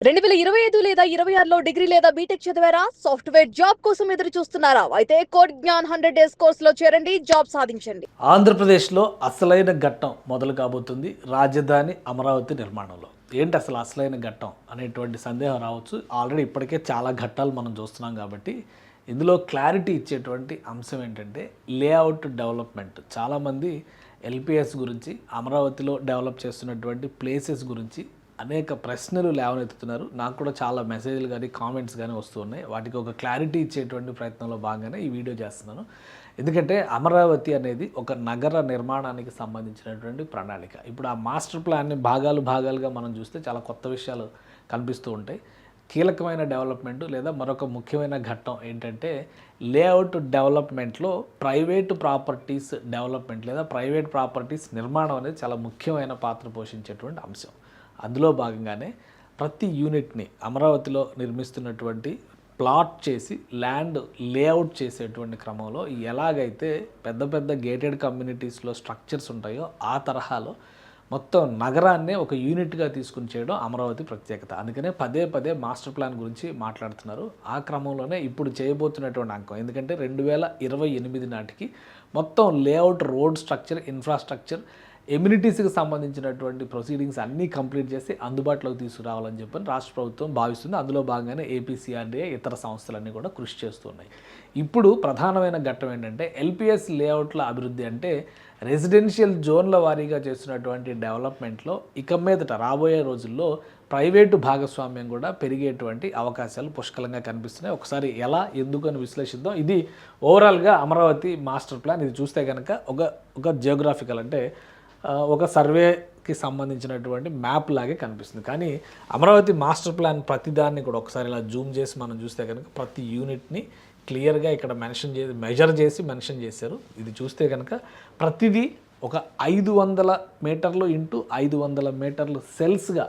2025 లేదా 26లో డిగ్రీ లేదా బీటెక్ చదివారా? సాఫ్ట్‌వేర్ జాబ్ కోసం ఎదురు చూస్తున్నారా? అయితే కోడ్ జ్ఞాన్ 100 డేస్ కోర్సులో చేరండి, జాబ్ సాధించండి. ఆంధ్రప్రదేశ్లో అసలైన ఘట్టం మొదలు కాబోతుంది రాజధాని అమరావతి నిర్మాణంలో. ఏంటి అసలు అసలైన ఘట్టం అనేటువంటి సందేహం రావచ్చు. ఆల్రెడీ ఇప్పటికే చాలా ఘట్టాలు మనం చూస్తున్నాం కాబట్టి ఇందులో క్లారిటీ ఇచ్చేటువంటి అంశం ఏంటంటే లేఅవుట్ డెవలప్మెంట్. చాలామంది ఎల్పిఎస్ గురించి, అమరావతిలో డెవలప్ చేస్తున్నటువంటి ప్లేసెస్ గురించి అనేక ప్రశ్నలు లేవనెత్తుతున్నారు. నాకు కూడా చాలా మెసేజ్లు కానీ కామెంట్స్ కానీ వస్తూ ఉన్నాయి. వాటికి ఒక క్లారిటీ ఇచ్చేటువంటి ప్రయత్నంలో భాగంగానే ఈ వీడియో చేస్తున్నాను. ఎందుకంటే అమరావతి అనేది ఒక నగర నిర్మాణానికి సంబంధించినటువంటి ప్రణాళిక. ఇప్పుడు ఆ మాస్టర్ ప్లాన్ని భాగాలుగా మనం చూస్తే చాలా కొత్త విషయాలు కనిపిస్తూ ఉంటాయి. కీలకమైన డెవలప్మెంట్ లేదా మరొక ముఖ్యమైన ఘట్టం ఏంటంటే లేఅవుట్ డెవలప్మెంట్లో ప్రైవేటు ప్రాపర్టీస్ డెవలప్మెంట్ లేదా ప్రైవేట్ ప్రాపర్టీస్ నిర్మాణం అనేది చాలా ముఖ్యమైన పాత్ర పోషించేటువంటి అంశం. అందులో భాగంగానే ప్రతి యూనిట్ని అమరావతిలో నిర్మిస్తున్నటువంటి ప్లాట్ చేసి ల్యాండ్ లేఅవుట్ చేసేటువంటి క్రమంలో ఎలాగైతే పెద్ద పెద్ద గేటెడ్ కమ్యూనిటీస్లో స్ట్రక్చర్స్ ఉంటాయో ఆ తరహాలో మొత్తం నగరాన్నే ఒక యూనిట్గా తీసుకుని చేయడం అమరావతి ప్రత్యేకత. అందుకనే పదే మాస్టర్ ప్లాన్ గురించి మాట్లాడుతున్నారు. ఆ క్రమంలోనే ఇప్పుడు చేయబోతున్నటువంటి అంకం, ఎందుకంటే 2028 నాటికి మొత్తం లేఅవుట్, రోడ్ స్ట్రక్చర్, ఇన్ఫ్రాస్ట్రక్చర్, ఎమ్యూనిటీస్కి సంబంధించినటువంటి ప్రొసీడింగ్స్ అన్నీ కంప్లీట్ చేసి అందుబాటులోకి తీసుకురావాలని చెప్పని రాష్ట్ర ప్రభుత్వం భావిస్తుంది. అందులో భాగంగానే ఏపీసీఆర్డీఏ ఇతర సంస్థలన్నీ కూడా కృషి చేస్తున్నాయి. ఇప్పుడు ప్రధానమైన ఘట్టం ఏంటంటే ఎల్పిఎస్ లేఅవుట్ల అభివృద్ధి. అంటే రెసిడెన్షియల్ జోన్ల వారీగా చేస్తున్నటువంటి డెవలప్మెంట్లో ఇక మీదట రాబోయే రోజుల్లో ప్రైవేటు భాగస్వామ్యం కూడా పెరిగేటువంటి అవకాశాలు పుష్కలంగా కనిపిస్తున్నాయి. ఒకసారి ఎలా, ఎందుకు అని విశ్లేషిద్దాం. ఇది ఓవరాల్గా అమరావతి మాస్టర్ ప్లాన్. ఇది చూస్తే కనుక ఒక జియోగ్రాఫికల్ అంటే ఒక సర్వేకి సంబంధించినటువంటి మ్యాప్ లాగే కనిపిస్తుంది. కానీ అమరావతి మాస్టర్ ప్లాన్ ప్రతిదాన్ని కూడా ఒకసారి ఇలా జూమ్ చేసి మనం చూస్తే కనుక ప్రతి యూనిట్ని క్లియర్గా ఇక్కడ మెజర్ చేసి మెన్షన్ చేశారు. ఇది చూస్తే కనుక ప్రతిదీ ఒక 500 మీటర్లు ఇంటూ 500 మీటర్లు సెల్స్గా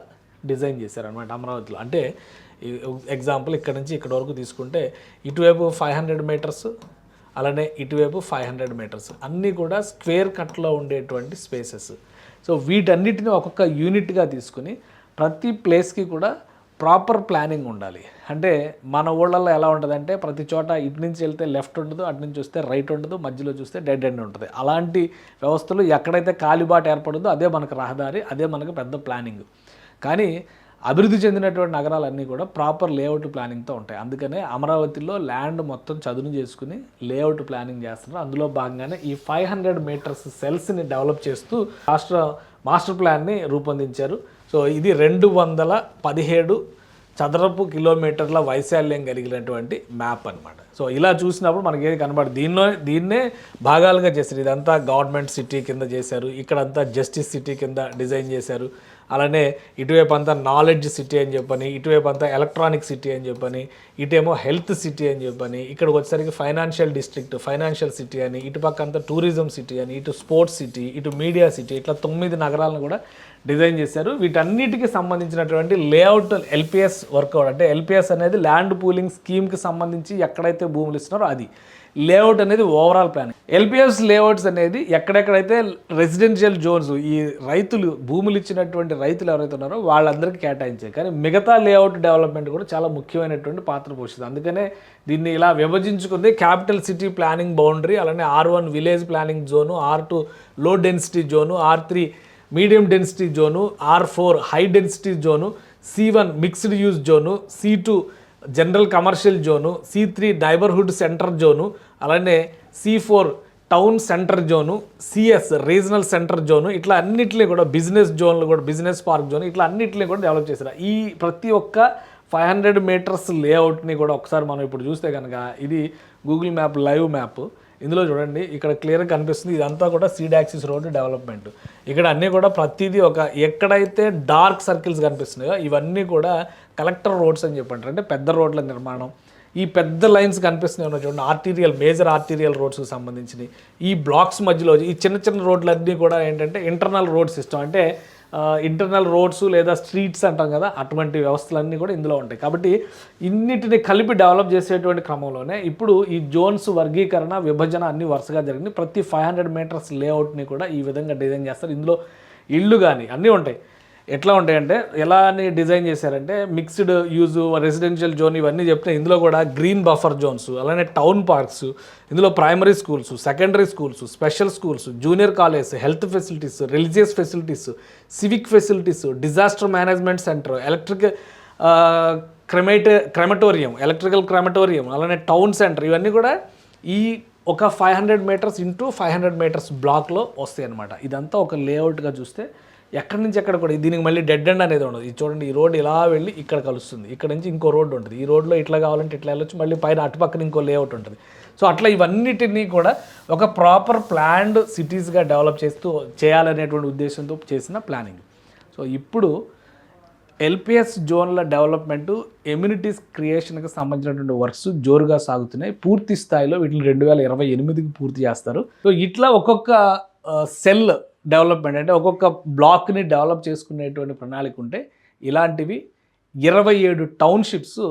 డిజైన్ చేశారనమాట అమరావతిలో. అంటే ఎగ్జాంపుల్ ఇక్కడ నుంచి ఇక్కడ వరకు తీసుకుంటే ఇటువైపు 500 మీటర్స్, అలానే ఇటువైపు 500 మీటర్స్, అన్నీ కూడా స్క్వేర్ కట్లో ఉండేటువంటి స్పేసెస్. సో వీటన్నిటిని ఒక్కొక్క యూనిట్గా తీసుకుని ప్రతి ప్లేస్కి కూడా ప్రాపర్ ప్లానింగ్ ఉండాలి. అంటే మన ఊళ్ళల్లో ఎలా ఉంటుందంటే ప్రతి చోట ఇటు నుంచి వెళ్తే లెఫ్ట్ ఉండదు, అటు నుంచి వస్తే రైట్ ఉండదు, మధ్యలో చూస్తే డెడ్ ఎండ్ ఉంటుంది. అలాంటి వ్యవస్థలు ఎక్కడైతే కాలిబాట ఏర్పడదో అదే మనకు రహదారి, అదే మనకు పెద్ద ప్లానింగ్. కానీ అభివృద్ధి చెందినటువంటి నగరాలన్నీ కూడా ప్రాపర్ లేఅవుట్ ప్లానింగ్తో ఉంటాయి. అందుకనే అమరావతిలో ల్యాండ్ మొత్తం చదును చేసుకుని లేఅవుట్ ప్లానింగ్ చేస్తున్నారు. అందులో భాగంగానే ఈ 500 మీటర్స్ సెల్స్ని డెవలప్ చేస్తూ రాష్ట్ర మాస్టర్ ప్లాన్ని రూపొందించారు. సో ఇది 217 చదరపు కిలోమీటర్ల వైశాల్యం కలిగినటువంటి మ్యాప్ అనమాట. సో ఇలా చూసినప్పుడు మనకి ఏది కనబడదు. దీన్నే భాగాలుగా చేశారు. ఇదంతా గవర్నమెంట్ సిటీ కింద చేశారు, ఇక్కడంతా జస్టిస్ సిటీ కింద డిజైన్ చేశారు. అలానే ఇటువైపు అంతా నాలెడ్జ్ సిటీ అని చెప్పని, ఇటువైపు అంతా ఎలక్ట్రానిక్ సిటీ అని చెప్పని, ఇటేమో హెల్త్ సిటీ అని చెప్పని, ఇక్కడికి వచ్చేసరికి ఫైనాన్షియల్ డిస్ట్రిక్ట్, ఫైనాన్షియల్ సిటీ అని, ఇటుపక్క అంతా టూరిజం సిటీ అని, ఇటు స్పోర్ట్స్ సిటీ, ఇటు మీడియా సిటీ, ఇట్లా 9 నగరాలను కూడా డిజైన్ చేశారు. వీటన్నిటికీ సంబంధించినటువంటి లేఅవుట్ ఎల్పిఎస్ వర్కౌట్. అంటే ఎల్పిఎస్ అనేది ల్యాండ్ పూలింగ్ స్కీమ్కి సంబంధించి ఎక్కడైతే భూములు ఇస్తున్నారో అది. లేఅవుట్ అనేది ఓవరాల్ ప్లాన్. ఎల్పిఎస్ లేఅవుట్స్ అనేది ఎక్కడెక్కడైతే రెసిడెన్షియల్ జోన్స్, ఈ రైతులు భూములు ఇచ్చినటువంటి రైతులు ఎవరైతే ఉన్నారో వాళ్ళందరికీ కేటాయించాయి. కానీ మిగతా లేఅవుట్ డెవలప్మెంట్ కూడా చాలా ముఖ్యమైనటువంటి పాత్ర పోషిస్తుంది. అందుకనే దీన్ని ఇలా విభజించుకుంది. క్యాపిటల్ సిటీ ప్లానింగ్ బౌండరీ, అలానే R1 village planning zone, R2 low density zone, R3 medium density zone, R4 high density zone, C1 mixed use zone, C2 general commercial zone, C3 neighbourhood centre zone, అలానే C4 town centre zone, CS regional centre zone, ఇట్లా అన్నింటినీ కూడా business జోన్లు కూడా, business park zone, ఇట్లా అన్నింటినీ కూడా develop చేశారు. ఈ ప్రతి ఒక్క 500 మీటర్స్ లేఅవుట్ని కూడా ఒకసారి మనం ఇప్పుడు చూస్తే కనుక ఇది గూగుల్ మ్యాప్ లైవ్ మ్యాప్. ఇందులో చూడండి, ఇక్కడ క్లియర్గా కనిపిస్తుంది. ఇదంతా కూడా సీడ్ యాక్సిస్ రోడ్డు డెవలప్మెంట్. ఇక్కడ అన్నీ కూడా ప్రతిదీ ఎక్కడైతే డార్క్ సర్కిల్స్ కనిపిస్తున్నాయో ఇవన్నీ కూడా కలెక్టర్ రోడ్స్ అని చెప్పంటారు. అంటే పెద్ద రోడ్ల నిర్మాణం. ఈ పెద్ద లైన్స్ కనిపిస్తున్నాయి చూడండి, మేజర్ ఆర్టీరియల్ రోడ్స్కి సంబంధించినవి. ఈ బ్లాక్స్ మధ్యలో ఈ చిన్న రోడ్లన్నీ కూడా ఏంటంటే ఇంటర్నల్ రోడ్ సిస్టమ్. అంటే ఇంటర్నల్ రోడ్స్ లేదా స్ట్రీట్స్ అంటాం కదా, అటువంటి వ్యవస్థలన్నీ కూడా ఇందులో ఉంటాయి. కాబట్టి ఇన్నిటిని కలిపి డెవలప్ చేసేటువంటి క్రమంలోనే ఇప్పుడు ఈ జోన్స్ వర్గీకరణ, విభజన అన్ని వరుసగా జరిగింది. ప్రతి 500 మీటర్స్ లేఅవుట్ని కూడా ఈ విధంగా డిజైన్ చేస్తారు. ఇందులో ఇళ్ళు కానీ అన్నీ ఉంటాయి. ఎట్లా ఉంటాయంటే ఎలా అని డిజైన్ చేశారంటే మిక్స్డ్ యూజ్ రెసిడెన్షియల్ జోన్ ఇవన్నీ చెప్తే ఇందులో కూడా గ్రీన్ బఫర్ జోన్స్, అలానే టౌన్ పార్క్స్, ఇందులో primary schools, secondary schools, special schools, junior college, health facilities, religious facilities, civic facilities, disaster management centre, electric crematorium, electrical crematorium, అలానే town centre, ఇవన్నీ కూడా ఈ ఒక 500 మీటర్స్ ఇంటూ 500 మీటర్స్ బ్లాక్లో వస్తాయి అనమాట. ఇదంతా ఒక లేఅవుట్గా చూస్తే ఎక్కడి నుంచి ఎక్కడ కూడా దీనికి మళ్ళీ డెడ్ ఎండ్ అనేది ఉండదు. ఇది చూడండి, ఈ రోడ్ ఇలా వెళ్ళి ఇక్కడ కలుస్తుంది, ఇక్కడ నుంచి ఇంకో రోడ్డు ఉంటుంది, ఈ రోడ్లో ఇట్లా కావాలంటే ఇట్లా వెళ్ళొచ్చు, మళ్ళీ పైన అటుపక్కన ఇంకో లేఅవుట్ ఉంటుంది. సో అట్లా ఇవన్నిటినీ కూడా ఒక ప్రాపర్ ప్లాన్డ్ సిటీస్గా డెవలప్ చేయాలనేటువంటి ఉద్దేశంతో చేసిన ప్లానింగ్. సో ఇప్పుడు ఎల్పిఎస్ జోన్ల డెవలప్మెంటు, ఎమ్యూనిటీస్ క్రియేషన్కి సంబంధించినటువంటి వర్క్స్ జోరుగా సాగుతున్నాయి. పూర్తి స్థాయిలో వీటిని 2028కి పూర్తి చేస్తారు. సో ఇట్లా ఒక్కొక్క సెల్ డెవలప్మెంట్ అంటే ఒక్కొక్క బ్లాక్ని డెవలప్ చేసుకునేటువంటి ప్రణాళిక ఉంటే ఇలాంటివి 27 టౌన్షిప్స్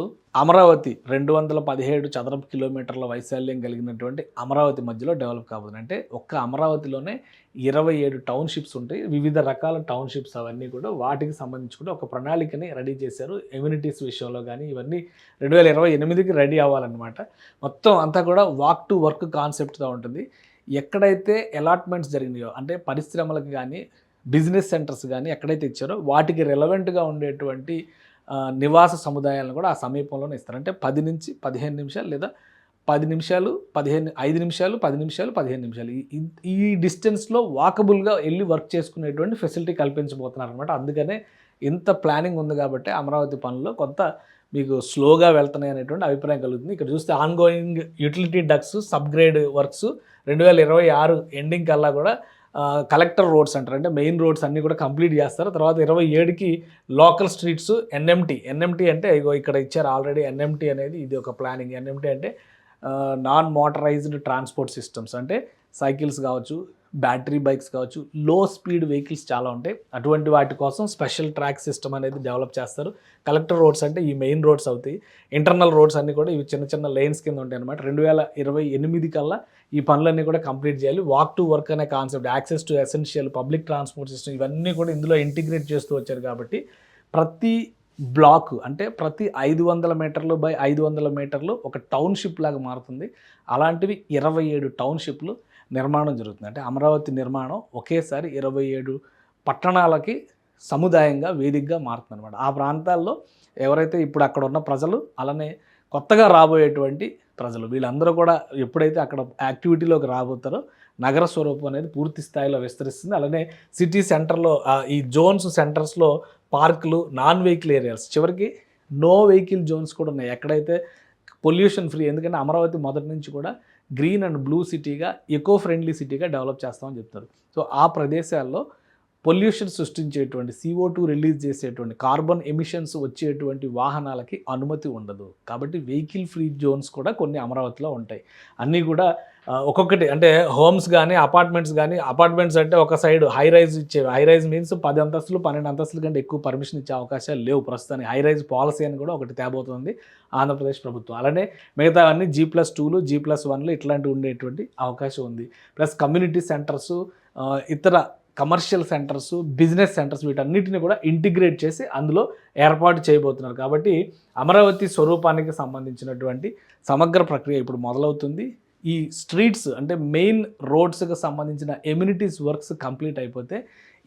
అమరావతి 217 చదరపు కిలోమీటర్ల వైశాల్యం కలిగినటువంటి అమరావతి మధ్యలో డెవలప్ కాబోతుంది. అంటే ఒక్క అమరావతిలోనే 27 టౌన్షిప్స్ ఉంటాయి. వివిధ రకాల టౌన్షిప్స్ అవన్నీ కూడా వాటికి సంబంధించి కూడా ఒక ప్రణాళికని రెడీ చేశారు. ఎమ్యూనిటీస్ విషయంలో కానీ ఇవన్నీ 2028కి రెడీ అవ్వాలన్నమాట. మొత్తం అంతా కూడా వాక్ టు వర్క్ కాన్సెప్ట్తో ఉంటుంది. ఎక్కడైతే అలాట్మెంట్స్ జరిగినాయో అంటే పరిశ్రమలకు కానీ బిజినెస్ సెంటర్స్ కానీ ఎక్కడైతే ఇచ్చారో వాటికి రెలవెంట్గా ఉండేటువంటి నివాస సముదాయాలను కూడా ఆ సమీపంలోనే ఇస్తారు. అంటే 10 నుంచి 15 నిమిషాలు లేదా 10 నిమిషాలు 5 నిమిషాలు 10 నిమిషాలు 15 నిమిషాలు ఈ డిస్టెన్స్లో వాకబుల్గా వెళ్ళి వర్క్ చేసుకునేటువంటి ఫెసిలిటీ కల్పించబోతున్నారు అనమాట. అందుకనే ఇంత ప్లానింగ్ ఉంది కాబట్టి అమరావతి పనుల్లో కొంత మీకు స్లోగా వెళ్తున్నాయి అనేటువంటి అభిప్రాయం కలుగుతుంది. ఇక్కడ చూస్తే ongoing utility ducts subgrade works 2026 ending కల్లా కూడా కలెక్టర్ రోడ్స్ అంటారు, అంటే మెయిన్ రోడ్స్ అన్నీ కూడా కంప్లీట్ చేస్తారు. తర్వాత 27కి లోకల్ స్ట్రీట్స్ ఎన్ఎంటీ అంటే ఇగో ఇక్కడ ఇచ్చారు ఆల్రెడీ. ఎన్ఎంటీ అనేది ఇది ఒక ప్లానింగ్. ఎన్ఎంటీ అంటే నాన్ మోటరైజ్డ్ ట్రాన్స్పోర్ట్ సిస్టమ్స్, అంటే సైకిల్స్ కావచ్చు, బ్యాటరీ బైక్స్ కావచ్చు, లో స్పీడ్ వెహికల్స్ చాలా ఉంటాయి. అటువంటి వాటి కోసం స్పెషల్ ట్రాక్ సిస్టమ్ అనేది డెవలప్ చేస్తారు. కలెక్టర్ రోడ్స్ అంటే ఈ మెయిన్ రోడ్స్ అవుతాయి. ఇంటర్నల్ రోడ్స్ అన్నీ కూడా ఇవి చిన్న చిన్న లేన్స్ కింద ఉంటాయి అనమాట. 2028 కల్లా ఈ పనులన్నీ కూడా కంప్లీట్ చేయాలి. వాక్ టు వర్క్ అనే concept, access to essential public transport system ఇవన్నీ కూడా ఇందులో ఇంటిగ్రేట్ చేస్తూ వచ్చారు. కాబట్టి ప్రతి బ్లాక్ అంటే ప్రతి 500 మీటర్లు బై 500 మీటర్లు ఒక టౌన్షిప్ లాగా మారుతుంది. అలాంటివి 27 టౌన్షిప్లు నిర్మాణం జరుగుతుంది. అంటే అమరావతి నిర్మాణం ఒకేసారి 27 పట్టణాలకి సముదాయంగా వేదికగా మారుతుంది అనమాట. ఆ ప్రాంతాల్లో ఎవరైతే ఇప్పుడు అక్కడ ఉన్న ప్రజలు, అలానే కొత్తగా రాబోయేటువంటి ప్రజలు, వీళ్ళందరూ కూడా ఎప్పుడైతే అక్కడ యాక్టివిటీలోకి రాబోతారో నగర స్వరూపం అనేది పూర్తి స్థాయిలో విస్తరిస్తుంది. అలానే సిటీ సెంటర్లో ఈ జోన్స్ సెంటర్స్లో పార్కులు, నాన్ వెహికల్ ఏరియాస్, చివరికి నో వెహికల్ జోన్స్ కూడా ఉన్నాయి. ఎక్కడైతే పొల్యూషన్ ఫ్రీ, ఎందుకంటే అమరావతి మొదటి నుంచి కూడా గ్రీన్ అండ్ బ్లూ సిటీగా, ఎకో ఫ్రెండ్లీ సిటీగా డెవలప్ చేస్తామని చెప్తారు. సో ఆ ప్రదేశాల్లో పొల్యూషన్ సృష్టించేటువంటి, CO2 రిలీజ్ చేసేటువంటి, కార్బన్ ఎమిషన్స్ వచ్చేటువంటి వాహనాలకి అనుమతి ఉండదు. కాబట్టి వెహికల్ ఫ్రీ జోన్స్ కూడా కొన్ని అమరావతిలో ఉంటాయి. అన్నీ కూడా ఒక్కొక్కటి అంటే హోమ్స్ కానీ అపార్ట్మెంట్స్ అంటే ఒక సైడ్ హై రైజ్ ఇచ్చేవి. హై రైజ్ మీన్స్ 10 అంతస్తులు 12 అంతస్తుల కంటే ఎక్కువ పర్మిషన్ ఇచ్చే అవకాశాలు లేవు ప్రస్తుతానికి. హై రైజ్ పాలసీ అని కూడా ఒకటి తేబోతుంది ఆంధ్రప్రదేశ్ ప్రభుత్వం. అలానే మిగతా అన్ని G+2లు G+1లు ఇట్లాంటివి ఉండేటువంటి అవకాశం ఉంది. ప్లస్ కమ్యూనిటీ సెంటర్సు, ఇతర కమర్షియల్ సెంటర్స్, బిజినెస్ సెంటర్స్ వీటన్నిటిని కూడా ఇంటిగ్రేట్ చేసి అందులో ఏర్పాటు చేయబోతున్నారు. కాబట్టి అమరావతి స్వరూపానికి సంబంధించినటువంటి సమగ్ర ప్రక్రియ ఇప్పుడు మొదలవుతుంది. ఈ స్ట్రీట్స్ అంటే మెయిన్ రోడ్స్కి సంబంధించిన ఎమ్యూనిటీస్ వర్క్స్ కంప్లీట్ అయిపోతే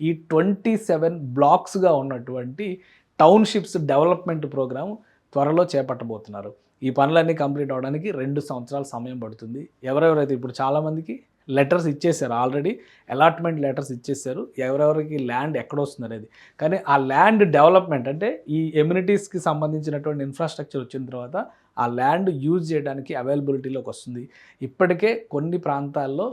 ఈ 27 బ్లాక్స్గా ఉన్నటువంటి టౌన్షిప్స్ డెవలప్మెంట్ ప్రోగ్రామ్ త్వరలో చేపట్టబోతున్నారు. ఈ పనులన్నీ కంప్లీట్ అవ్వడానికి 2 సంవత్సరాల సమయం పడుతుంది. ఎవరెవరైతే ఇప్పుడు చాలామందికి లెటర్స్ ఇచ్చేసారు, ఆల్రెడీ అలాట్మెంట్ లెటర్స్ ఇచ్చేసారు, ఎవరెవరికి ల్యాండ్ ఎక్కడ వస్తుంది అనేది. కానీ ఆ ల్యాండ్ డెవలప్మెంట్ అంటే ఈ ఎమ్యూనిటీస్కి సంబంధించినటువంటి ఇన్ఫ్రాస్ట్రక్చర్ వచ్చిన తర్వాత ఆ ల్యాండ్ యూజ్ చేయడానికి అవైలబిలిటీలోకి వస్తుంది. ఇప్పటికే కొన్ని ప్రాంతాల్లో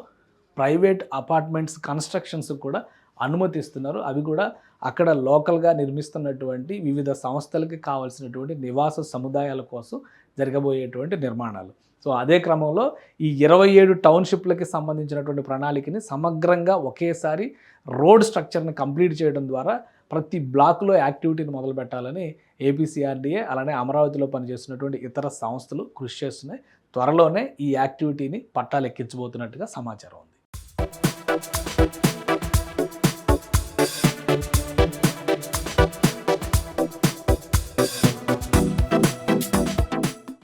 ప్రైవేట్ అపార్ట్మెంట్స్ కన్స్ట్రక్షన్స్ కూడా అనుమతిస్తున్నారు. అవి కూడా అక్కడ లోకల్గా నిర్మిస్తున్నటువంటి వివిధ సంస్థలకి కావాల్సినటువంటి నివాస సముదాయాల కోసం జరగబోయేటువంటి నిర్మాణాలు. సో అదే క్రమంలో ఈ 27 టౌన్షిప్లకి సంబంధించినటువంటి ప్రణాళికని సమగ్రంగా ఒకేసారి రోడ్ స్ట్రక్చర్ని కంప్లీట్ చేయడం ద్వారా ప్రతి బ్లాక్లో యాక్టివిటీని మొదలు పెట్టాలని APCRDA అలానే అమరావతిలో పనిచేస్తున్నటువంటి ఇతర సంస్థలు కృషి చేస్తున్నాయి. త్వరలోనే ఈ యాక్టివిటీని పట్టాలెక్కించబోతున్నట్టుగా సమాచారం ఉంది.